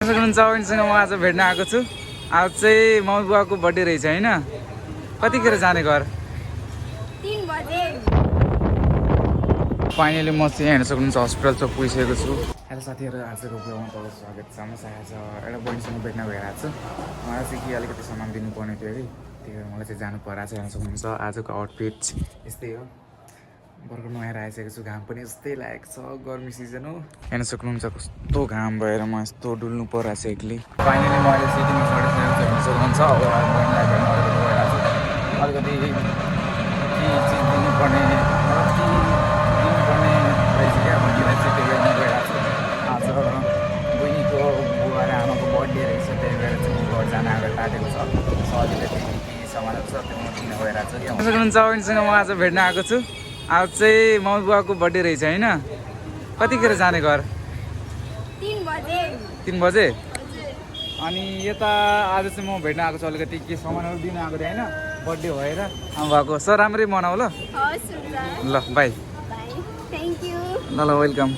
सक्नुहुन्छ बहिनीसँग म आज भेट्न आएको छु। आज चाहिँ मम्मी बुवाको बर्थडे रहेछ होइन? कतिखेर जाने घर? 3 बजे। फाइनली म चाहिँ हेर्न सक्नुहुन्छ हस्पिटल चोक पुगिसकेको छु। हेलो साथीहरू, आजको ब्लगमा तपाईँलाई स्वागत छ। म सायद एउटा बहिनीसँग भेट्न गइरहेको छु। मलाई चाहिँ के अलिकति सामान दिनुपर्ने थियो कि त्यही भएर मलाई चाहिँ जानु परेको छ। हेर्न सक्नुहुन्छ आजको आउटफिट यस्तै हो। भर्खर नुहाएर आइसकेको छु। घाम पनि यस्तै लागेको छ, गर्मी सिजन हो। हेर्न सक्नुहुन्छ कस्तो घाम भएर म यस्तो डुल्नु परेको छ एक्लै। फाइनली मैले सिटीमा चढिसकेको छु। हेर्न सक्नुहुन्छ अब बहिनीलाई भेट्न अलिकति गइरहेको छु। अलिकति के चिज दिनुपर्ने रहेछ क्या, बहिनीलाई चाहिँ त्यही भएर म गइरहेको छु। आज बहिनीको बुवा र आमाको बर्थडे रहेछ, त्यही भएर चाहिँ घर जान अगाडि काटेको छ। अलिकति के सामानहरू छ त्यो म किन्न गइरहेको छु क्या। हेर्न सक्नुहुन्छ बहिनीसँग म आज भेट्न आएको छु। आज चाहिँ मम्मी बुवाको बर्थडे रहेछ होइन? कतिखेर जाने घर? 3 बजे। 3 बजे? अनि यता आज चाहिँ म भेट्न आएको छु। अलिकति के सामानहरू दिन आएको थिएँ होइन, बर्थडे भएर आउनु भएको। सर राम्ररी मनाऊ ल। हस् हुन्छ। ल बाई। बाइ। Thank you. ल वेलकम।